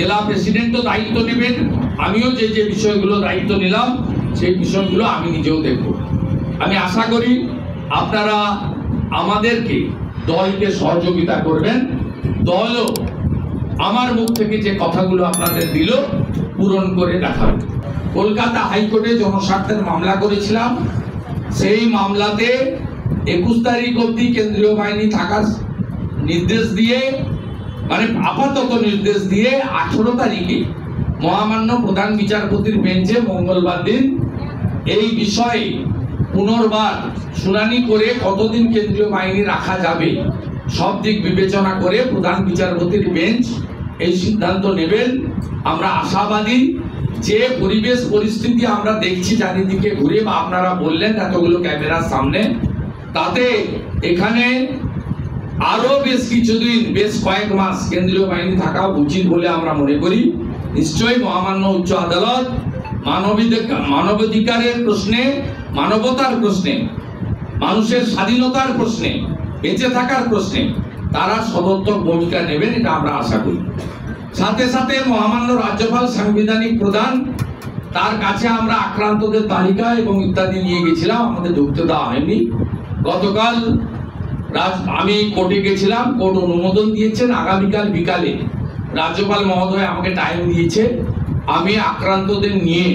জেলা প্রেসিডেন্টও দায়িত্ব নেবেন, আমিও যে যে বিষয়গুলো দায়িত্ব নিলাম সেই বিষয়গুলো আমি নিজেও দেখব। আমি আশা করি আপনারা আমাদেরকে দলকে সহযোগিতা করবেন, দলও আমার মুখ থেকে যে কথাগুলো আপনাদের দিল পূরণ করে দেখাবে। কলকাতা হাইকোর্টে জনস্বার্থের মামলা করেছিলাম, সেই মামলাতে 21 তারিখ অবধি কেন্দ্রীয় বাহিনী থাকার নির্দেশ দিয়ে, মানে আপাতত নির্দেশ দিয়ে 18 তারিখে মহামান্য প্রধান বিচারপতির বেঞ্চে মঙ্গলবার দিন এই বিষয়ে পুনর্বার শুনানি করে কতদিন কেন্দ্রীয় বাহিনী রাখা যাবে সব দিক বিবেচনা করে প্রধান বিচারপতির বেঞ্চ এই সিদ্ধান্ত নেবেন। আমরা আশাবাদী যে পরিবেশ পরিস্থিতি আমরা দেখছি চারিদিকে ঘুরে, বা আপনারা বললেন এতগুলো ক্যামেরার সামনে, তাতে এখানে আরো বেশ কিছুদিন, বেশ কয়েক মাস কেন্দ্রীয় বাহিনী থাকা উচিত বলে আমরা মনে করি। নিশ্চয়ই মহামান্য উচ্চ আদালত মানবাধিকারের প্রশ্নে, মানবতার প্রশ্নে, মানুষের স্বাধীনতার প্রশ্নে, বেঁচে থাকার প্রশ্নে তারা সদর্থক ভূমিকা নেবেন, এটা আমরা আশা করি। সাথে সাথে মহামান্য রাজ্যপাল সাংবিধানিক প্রধান, তার কাছে আমরা আক্রান্তদের তালিকা এবং ইত্যাদি নিয়ে গেছিলাম, আমাদের ঢুকতে দেওয়া হয়নি। গতকাল আমি কোর্টে গেছিলাম, কোর্ট অনুমোদন দিয়েছেন। আগামীকাল বিকালে রাজ্যপাল মহোদয় আমাকে টাইম দিয়েছে, আমি আক্রান্তদের নিয়ে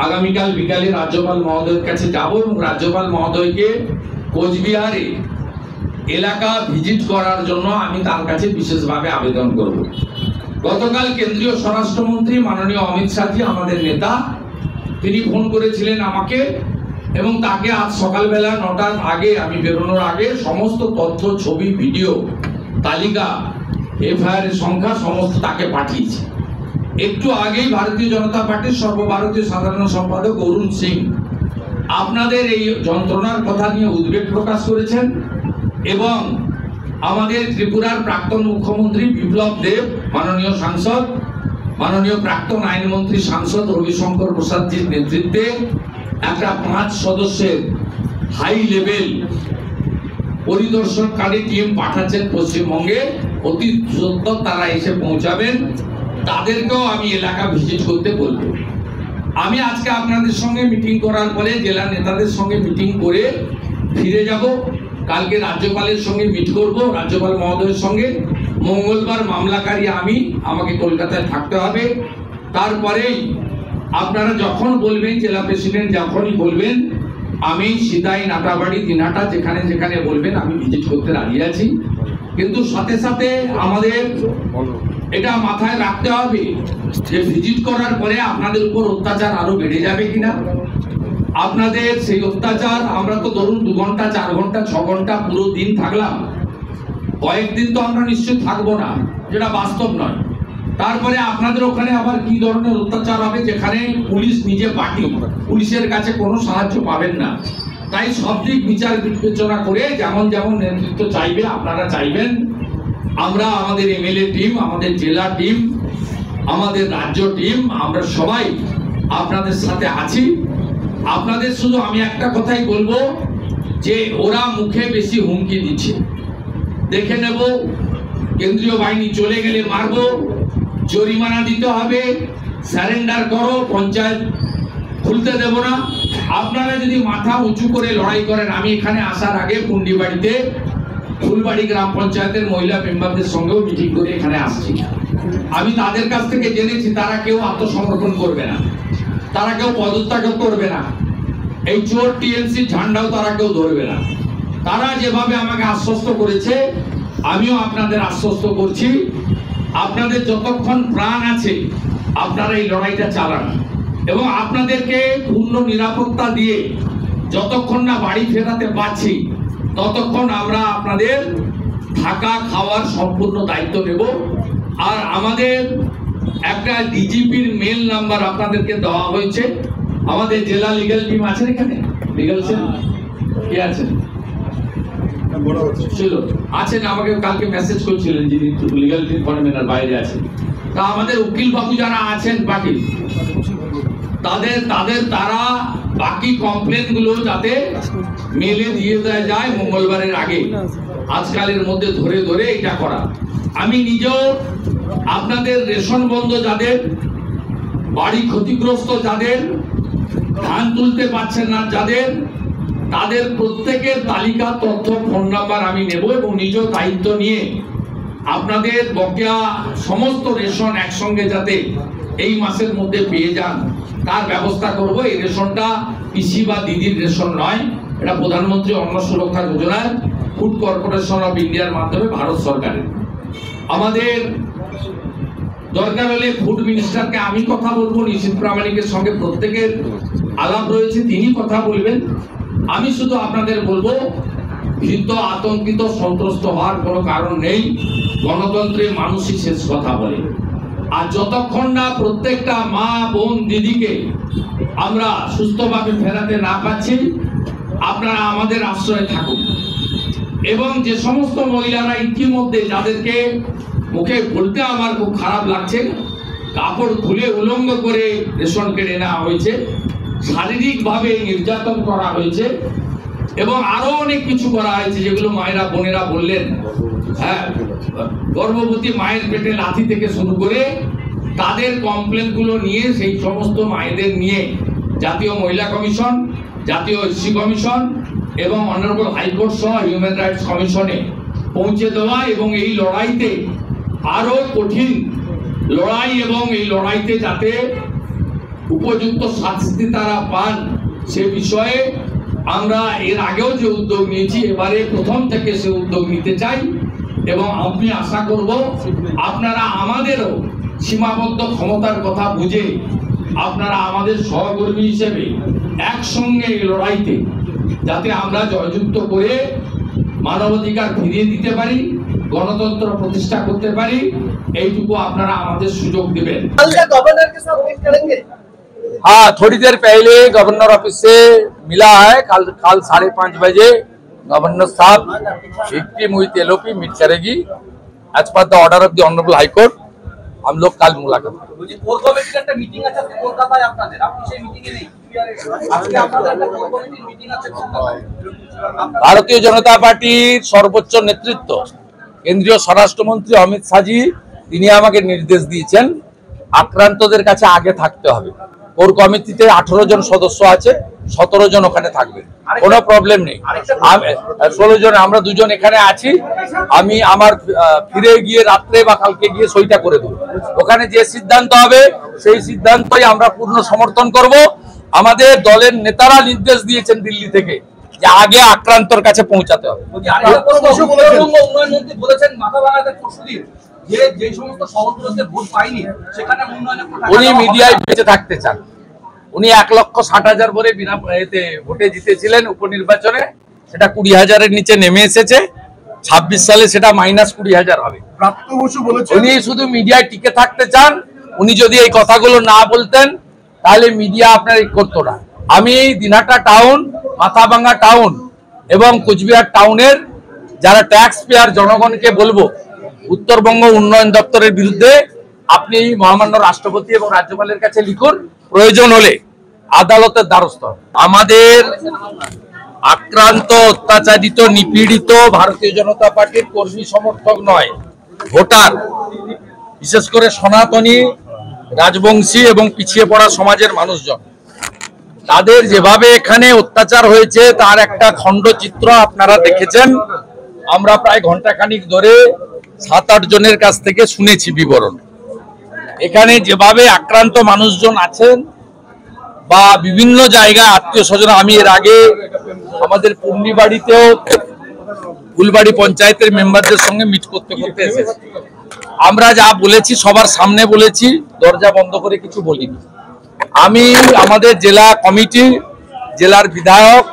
আগামীকাল বিকালে রাজ্যপাল মহোদয়ের কাছে যাব এবং রাজ্যপাল মহোদয়কে কোচবিহারে এলাকা ভিজিট করার জন্য আমি তার কাছে বিশেষভাবে আবেদন করব। গতকাল কেন্দ্রীয় স্বরাষ্ট্রমন্ত্রী মাননীয় অমিত শাহজি, আমাদের নেতা, তিনি ফোন করেছিলেন আমাকে এবং তাকে আজ সকালবেলা 9টার আগে, আমি বেরোনোর আগে সমস্ত তথ্য, ছবি, ভিডিও, তালিকা, এফআইআর এর সংখ্যা সমস্ত তাকে পাঠিয়েছে। একটু আগেই ভারতীয় জনতা পার্টির সর্বভারতীয় সাধারণ সম্পাদক অরুণ সিং আপনাদের এই যন্ত্রণার কথা নিয়ে উদ্বেগ প্রকাশ করেছেন এবং আমাদের ত্রিপুরার প্রাক্তন মুখ্যমন্ত্রী বিপ্লব দেব, মাননীয় সাংসদ, মাননীয় প্রাক্তন আইনমন্ত্রী সাংসদ রবিশঙ্কর প্রসাদজির নেতৃত্বে একটা 5 সদস্যের হাই লেভেল পরিদর্শনকারী টিম পাঠাচ্ছেন পশ্চিমবঙ্গে। অতি দ্রুত তারা এসে পৌঁছাবেন, তাদেরকেও আমি এলাকা ভিজিট করতে বলবো। আমি আজকে আপনাদের সঙ্গে মিটিং করার পরে জেলা নেতাদের সঙ্গে মিটিং করে ফিরে যাব। কালকে রাজ্যপালের সঙ্গে মিট করব, রাজ্যপাল মহোদয়ের সঙ্গে। মঙ্গলবার মামলাকারী আমাকে কলকাতায় থাকতে হবে। তারপরেই আপনারা যখন বলবেন, জেলা প্রেসিডেন্ট যখনই বলবেন, আমি সিতাই, নাটাবাড়ি, দিনহাটা, যেখানে যেখানে বলবেন আমি ভিজিট করতে রাজি আছি। কিন্তু সাথে সাথে আমাদের এটা মাথায় রাখতে হবে যে ভিজিট করার পরে আপনাদের উপর অত্যাচার আরো বেড়ে যাবে কিনা। আপনাদের সেই অত্যাচার, আমরা তো ধরুন 2 ঘন্টা, 4 ঘন্টা, 6 ঘন্টা পুরো দিন থাকলাম, কয়েকদিন তো আমরা নিশ্চয় থাকবো না, যেটা বাস্তব নয়। তারপরে আপনাদের ওখানে আবার কি ধরনের অত্যাচার হবে, যেখানে পুলিশ নিজে পার্টি, পুলিশের কাছে কোনো সাহায্য পাবেন না। তাই সব দিক বিচার বিবেচনা করে যেমন যেমন নেতৃত্ব চাইবে, আপনারা চাইবেন, আমরা আমাদের এমএলএ টিম, আমাদের জেলা টিম, আমাদের রাজ্য টিম, আমরা সবাই আপনাদের সাথে আছি। আপনাদের শুধু আমি একটা কথাই বলবো যে ওরা মুখে বেশি হুমকি দিচ্ছে, দেখে নেব, কেন্দ্রীয় বাহিনী চলে গেলে মারবো, জরিমানা দিতে হবে, সারেন্ডার করো, পঞ্চায়েত খুলতে দেব না। আপনারা যদি মাথা উঁচু করে লড়াই করেন, আমি এখানে আসার আগে পুন্ডিবাড়িতে ফুলবাড়ি গ্রাম পঞ্চায়েতের মহিলা মেম্বারদের সঙ্গেও মিটিং করে এখানে আসছি। আমি তাদের কাছ থেকে জেনেছি তারা কেউ আত্মসমর্পণ করবে না, তারা কেউ পদত্যাগ করবে না, এই চোর টিএমসি ঝান্ডাও তারা কেউ ধরবে না। তারা যেভাবে আমাকে আশ্বস্ত করেছে, আমিও আপনাদের আশ্বস্ত করছি, আপনাদের যতক্ষণ প্রাণ আছে আপনারা এই লড়াইটা চালান এবং আপনাদেরকে পূর্ণ নিরাপত্তা দিয়ে যতক্ষণ না বাড়ি ফেরাতে পারছি ততক্ষণ আমরা আপনাদের থাকা খাওয়ার সম্পূর্ণ দায়িত্ব নেব। আর আমাদের একটা ডিজিপির মেল নাম্বার আপনাদেরকে দেওয়া হয়েছে। আমাদের জেলা লিগ্যাল টিম আছেন, এখানে লিগ্যাল সেল কে আছেন? ছিল, আছেন, আমাকে কালকে মেসেজ করছিলেন যিনি লিগ্যাল টিম ফরমেনার বাইরে আছেন। তা আমাদের উকিল বাবু যারা আছেন বাকি তারা বাকি কমপ্লেন গুলো যাতে মেলে দিয়ে দেওয়া যায় মঙ্গলবারের আগে, আজকালের মধ্যে ধরে ধরে এটা করা। আমি নিজেও আপনাদের রেশন বন্ধ যাদের, বাড়ি ক্ষতিগ্রস্ত যাদের, ধান তুলতে পারছেন না যাদের, তাদের প্রত্যেকের তালিকা, তথ্য, ফোন নাম্বার আমি নেব এবং নিজ দায়িত্ব নিয়ে আপনাদের বকেয়া সমস্ত রেশন একসঙ্গে যাতে এই মাসের মধ্যে পেয়ে যান তার ব্যবস্থা করব। এই রেশনটা পিসি বা দিদির রেশন নয়, এটা প্রধানমন্ত্রী অন্ন সুরক্ষা যোজনার ফুড কর্পোরেশন অফ ইন্ডিয়ার মাধ্যমে ভারত সরকারের। আমাদের দরকার হলে ফুড মিনিস্টারকে আমি কথা বলবো, নিশীথ প্রামাণিকের সঙ্গে প্রত্যেকের আলাপ রয়েছে, তিনি কথা বলবেন। আমি শুধু আপনাদের বলবো, ভীত, আতঙ্কিত, সন্ত্রস্ত হওয়ার কোনো কারণ নেই। গণতন্ত্রে মানুষই শেষ কথা বলে। আর যতক্ষণ না প্রত্যেকটা মা, বোন, দিদিকে আমরা সুস্থভাবে ফেরাতে না পাচ্ছি, আপনারা আমাদের আশ্রয়ে থাকুন। এবং যে সমস্ত মহিলারা ইতিমধ্যে, যাদেরকে মুখে বলতে আমার খুব খারাপ লাগছে, কাপড় খুলে উলঙ্গ করে রেশন কেড়ে নেওয়া হয়েছে, শারীরিকভাবে নির্যাতন করা হয়েছে এবং আরো অনেক কিছু করা হয়েছে, যেগুলো মায়েরা, বোনেরা বললেন। হ্যাঁ, গর্ভবতী মায়ের পেটে লাথি থেকে শুরু করে তাদের কমপ্লেন গুলো নিয়ে, সেই সমস্ত মায়েদের নিয়ে জাতীয় মহিলা কমিশন, জাতীয় এসসি কমিশন এবং অনারেবল হাইকোর্ট সহ হিউম্যান রাইটস কমিশনে পৌঁছে দেওয়া এবং এই লড়াইতে আরো কঠিন লড়াই এবং এই লড়াইতে যাতে উপযুক্ত শাস্তি তারা পান সে বিষয়ে আমরা এর আগেও যে উদ্যোগ নিয়েছি, এবারে প্রথম থেকে সে উদ্যোগ নিতে চাই এবং আমি আশা করব আপনারা আমাদেরও সীমাবদ্ধ ক্ষমতার কথা বুঝে আপনারা আমাদের সহকর্মী হিসেবে একসঙ্গে এই লড়াইতে যাতে আমরা জয়যুক্ত করে মানবাধিকার ফিরিয়ে দিতে পারি, गणतंत्र प्रतिष्ठा करते पारी, এইটুকু আপনারা আমাদের সুযোগ দিবেন। गवर्नर के साथ मीट करेंगे? हाँ, थोड़ी देर पहले गवर्नर ऑफिस से मिला है। कल 5:30 बजे गवर्नर साहब विक्टिम विथ एलओपी मीट करेगी as per the order of the honourable high court. हम लोग कल मुलाकात करेंगे। कोर कमिटीর একটা মিটিং আছে আজকে কলকাতায় আপনাদের, আপনি সেই মিটিংয়ে নেই? আজকে আপনাদের একটা কোর কমিটির মিটিং আছে কলকাতায়। ভারতীয় জনতা পার্টির সর্বোচ্চ নেতৃত্ব কেন্দ্রীয় স্বরাষ্ট্রমন্ত্রী অমিত শাহজি তিনি আমাকে নির্দেশ দিয়েছেন আক্রান্তদের কাছে আগে থাকতে হবে। কোর কমিটিতে 18 জন সদস্য আছে, 17 জন ওখানে থাকবে, কোনো প্রবলেম নেই। 16 জন, আমরা দুজন এখানে আছি। আমি আমার ফিরে গিয়ে রাত্রে বা কালকে গিয়ে সইটা করে দেব। ওখানে যে সিদ্ধান্ত হবে সেই সিদ্ধান্তই আমরা পূর্ণ সমর্থন করব। আমাদের দলের নেতারা নির্দেশ দিয়েছেন দিল্লি থেকে যে আগে আক্রান্তর কাছে পৌঁছাতে হবে। উনি মিডিয়ায় বেঁচে থাকতে চান। উনি 1,60,000 ভোটে বিনা ভোটে জিতেছিলেন উপনির্বাচনে, সেটা 20,000-এর নিচে নেমে এসেছে। 26 সালে সেটা -20,000 হবে। উনি শুধু মিডিয়ায় টিকে থাকতে চান। উনি যদি এই কথাগুলো না বলতেন তাহলে মিডিয়া আপনার করতো না। আমি দিনহাটা টাউন, মাথাভাঙ্গা টাউন এবং কোচবিহার টাউনের যারা ট্যাক্স পেয়ার জনগণকে বলবো, উত্তরবঙ্গ উন্নয়ন দপ্তরের বিরুদ্ধে আপনি মহামান্য রাষ্ট্রপতি এবং রাজ্যপালের কাছে লিখুন, প্রয়োজন হলে আদালতের দ্বারস্থ। আমাদের আক্রান্ত, অত্যাচারিত, নিপীড়িত ভারতীয় জনতা পার্টির কর্মী সমর্থক নয়, ভোটার, বিশেষ করে সনাতনী, রাজবংশী এবং পিছিয়ে পড়া সমাজের মানুষজন, তাদের যেভাবে এখানে অত্যাচার হয়েছে তার একটা খণ্ডচিত্র আপনারা দেখেছেন। আমরা প্রায় ঘন্টাখানিক ধরে 7-8 জনের কাছ থেকে শুনেছি বিবরণ। এখানে যেভাবে আক্রান্ত মানুষজন আছেন বা বিভিন্ন জায়গায় আত্মীয় স্বজন, আমি এর আগে আমাদের পূর্ণিবাড়িতেও ফুলবাড়ি পঞ্চায়েতের মেম্বারদের সঙ্গে মিট করতে করতে এসেছি। আমরা যা বলেছি সবার সামনে বলেছি, দরজা বন্ধ করে কিছু বলিনি। আমি আমাদের জেলা কমিটি, জেলার বিধায়ক,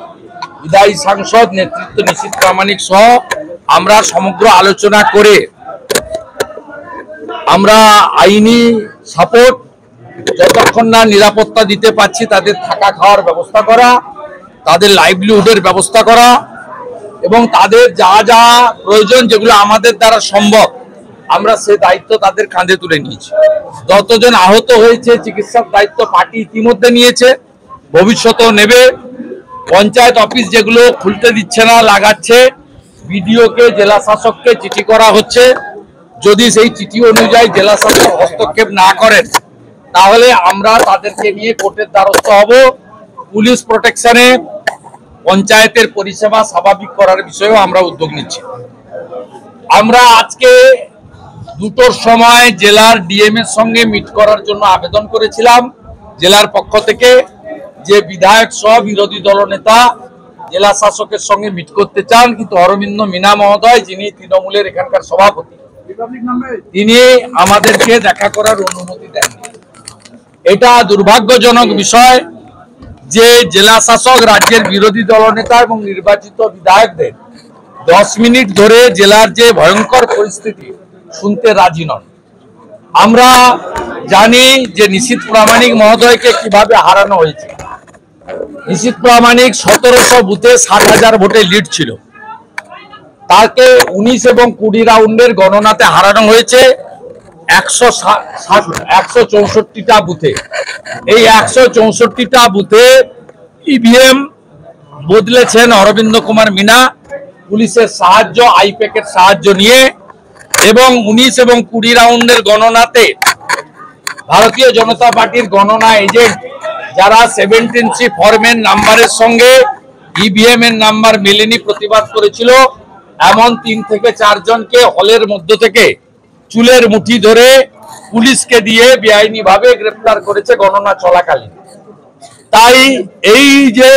বিধায়ী সাংসদ নেতৃত্ব নিশীথ প্রামাণিক সহ আমরা সমগ্র আলোচনা করে আমরা আইনি সাপোর্ট, যতক্ষণ না নিরাপত্তা দিতে পারছি তাদের থাকা খাওয়ার ব্যবস্থা করা, তাদের লাইভলিহুডের ব্যবস্থা করা এবং তাদের যা যা প্রয়োজন যেগুলো আমাদের দ্বারা সম্ভব আমরা সে দায়িত্ব তাদের কাঁধে তুলে নিয়েছি। যতজন আহত হয়েছে চিকিৎসার দায়িত্ব পার্টি ইতিমধ্যে নিয়েছে, ভবিষ্যতেও নেবে। পঞ্চায়েত অফিস যেগুলো খুলতে দিচ্ছে না, লাগাচ্ছে, বিডিওকে, জেলা শাসককে চিঠি করা হচ্ছে। যদি সেই চিঠি অনুযায়ী জেলা শাসক হস্তক্ষেপ না করেন তাহলে আমরা তাদেরকে নিয়ে কোর্টের দ্বারস্থ হব। পুলিশ প্রোটেকশনে পঞ্চায়েতের পরিষেবা স্বাভাবিক করার বিষয়েও আমরা উদ্যোগ নিচ্ছি। আমরা আজকে 2টোর সময় জেলার ডিএম এর সঙ্গে মিট করার জন্য আবেদন করেছিলাম জেলার পক্ষ থেকে, যে বিধায়ক সহ বিরোধী দলনেতা জেলা শাসকের সঙ্গে মিট করতে চান, কিন্তু অরবিন্দ মিনা মহোদয়, যিনি তৃণমূলের এখানকার সভাপতি, তিনি আমাদেরকে দেখা করার অনুমতি দেননি। এটা দুর্ভাগ্যজনক বিষয় যে জেলা শাসক রাজ্যের বিরোধী দলনেতা এবং নির্বাচিত বিধায়কদের 10 মিনিট ধরে জেলার যে ভয়ঙ্কর পরিস্থিতি শুনতে রাজি নন। আমরা জানি যে নিশীথ প্রামাণিক মহোদয়কে কিভাবে হারানো হয়েছে। নিশীথ প্রামাণিক 1700 বুথে 60,000 ভোটে লিড ছিল, তাকে 19 এবং 20 রাউন্ডের গণনাতে হারানো হয়েছে 164টা বুথে। এই 164টা বুথে ইভিএম বদলেছেন অরবিন্দ কুমার মিনা পুলিশের সাহায্য, আইপ্যাকের সাহায্য নিয়ে, এবং 19 এবং 20 রাউন্ডের গণনাতে ভারতীয় জনতা পার্টির গণনা এজেন্ট যারা 17C ফর্মের নাম্বারের সঙ্গে ইভিএম এর নাম্বার মেলেনি প্রতিবাদ করেছিল, এমন 3 থেকে 4 জনকে হলের মধ্য থেকে চুলের মুঠি ধরে পুলিশকে দিয়ে বেআইনি ভাবে গ্রেফতার করেছে গণনা চলাকালীন। তাই এই যে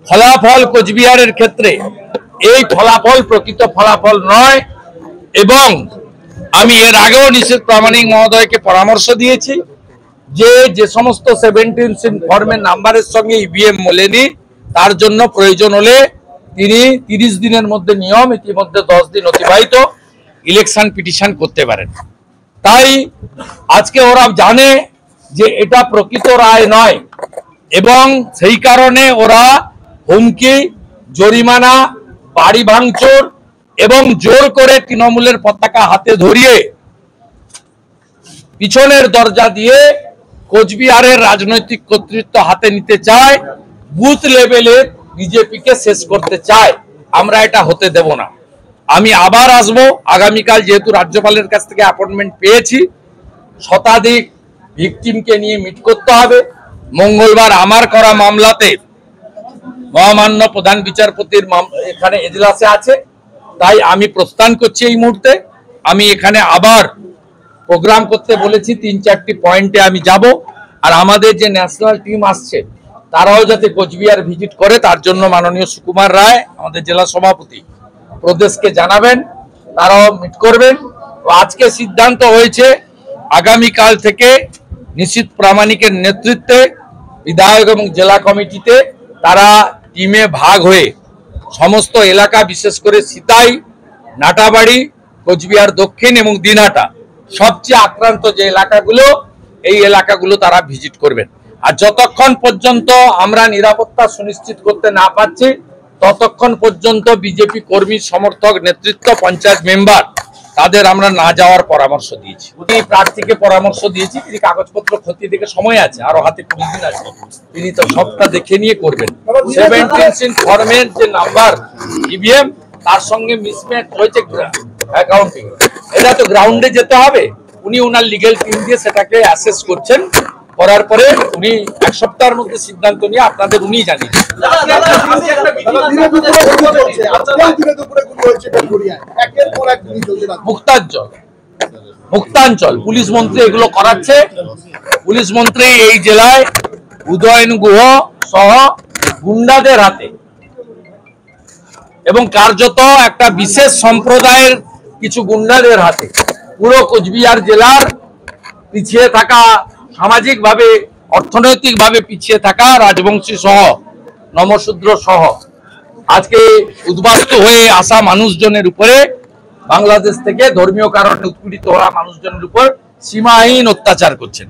ফলাফল কোচবিহারের ক্ষেত্রে, এই ফলাফল প্রকৃত ফলাফল নয়। এবং আমি এর আগেও নিশীথ প্রামাণিক মহোদয়কে পরামর্শ দিয়েছি যে সমস্ত 17C ফর্মের নাম্বারের সঙ্গে ইভিএম মেলেনি, তার জন্য প্রয়োজন হলে তিনি 30 দিনের মধ্যে, নিয়ম ইতিমধ্যে 10 দিন অতিবাহিত, ইলেকশন পিটিশন করতে পারেন। তাই আজকে ওরা জানে যে এটা প্রকৃত রায় নয়, এবং সেই কারণে ওরা হুমকি, জরিমানা, বাড়ি ভাঙচুর এবং জোর করে তৃণমূলের পতাকা হাতে ধরিয়ে পিছনের দরজা দিয়ে কোচবিহারের রাজনৈতিক কর্তৃত্ব হাতে নিতে চায়, বুথ লেভেলে বিজেপিকে শেষ করতে চায়। আমরা এটা হতে দেব না। আমি আবার আসব আগামীকাল, যেহেতু রাজ্যপালের কাছ থেকে অ্যাপয়েন্টমেন্ট পেয়েছি, শতাধিক ভিকটিমকে নিয়ে মিট করতে হবে। মঙ্গলবার আমার করা মামলাতে মহামান্য প্রধান বিচারপতির এখানে এজলাসে আছে, তাই আমি প্রস্থান করছি এই মুহূর্তে। আমি এখানে আবার প্রোগ্রাম করতে বলেছি, 3-4টি পয়েন্টে আমি যাব। আর আমাদের যে ন্যাশনাল টিম আসছে তারাও যাতে কোচবিহার ভিজিট করে, তার জন্য মাননীয় সুকুমার রায় আমাদের জেলা সভাপতি প্রদেশকে জানাবেন, তারাও মিট করবেন। আজকে সিদ্ধান্ত হয়েছে আগামীকাল থেকে নিশীথ প্রামাণিকের নেতৃত্বে বিধায়ক এবং জেলা কমিটিতে তারা টিমে ভাগ হয়ে সমস্ত এলাকা, বিশেষ করে সিতাই, নাটাবাড়ি, কোচবিহার দক্ষিণ এবং দিনহাটা, সবচেয়ে আক্রান্ত যে এলাকাগুলো, এই এলাকাগুলো তারা ভিজিট করবেন। আর যতক্ষণ পর্যন্ত আমরা নিরাপত্তা সুনিশ্চিত করতে না পারছি, ততক্ষণ পর্যন্ত বিজেপি কর্মী, সমর্থক, নেতৃত্ব, পঞ্চায়েত মেম্বার, তাদের আমরা না যাওয়ার পরামর্শ দিয়েছি। উনি প্রার্থীকে পরামর্শ দিয়েছি, তিনি কাগজপত্র খতিয়ে দেখে, সময় আছে, আরো হাতে 20 দিন আছে, তিনি তো সবটা দেখে নিয়ে করবেন। 17C ফর্মের যে নাম্বার ইভিএম, তার সঙ্গে মিসম্যাচ হয়েছে অ্যাকাউন্টিং, এটা তো গ্রাউন্ডে যেতে হবে। উনি ওনার লিগ্যাল টিম দিয়ে সেটাকে অ্যাসেস করছেন, করার পরে উনি 1 সপ্তাহের মধ্যে সিদ্ধান্ত নিয়ে আপনাদের উনি জানিয়ে মুক্তাঞ্চল পুলিশ মন্ত্রী এগুলো করাচ্ছে। পুলিশ মন্ত্রী এই জেলায় উদয়ন গুহ সহ গুন্ডাদের হাতে এবং কার্যত একটা বিশেষ সম্প্রদায়ের কিছু গুন্ডাদের হাতে পুরো কোচবিহার জেলার পিছিয়ে থাকা, সামাজিকভাবে, অর্থনৈতিকভাবে পিছিয়ে থাকা রাজবংশী সহ, নমশূদ্র সহ, আজকে উদ্বাস্তু হয়ে আসা মানুষজনের উপরে, বাংলাদেশ থেকে ধর্মীয় কারণে উৎপীড়িত হওয়া মানুষজনের উপর সীমাহীন অত্যাচার করছেন।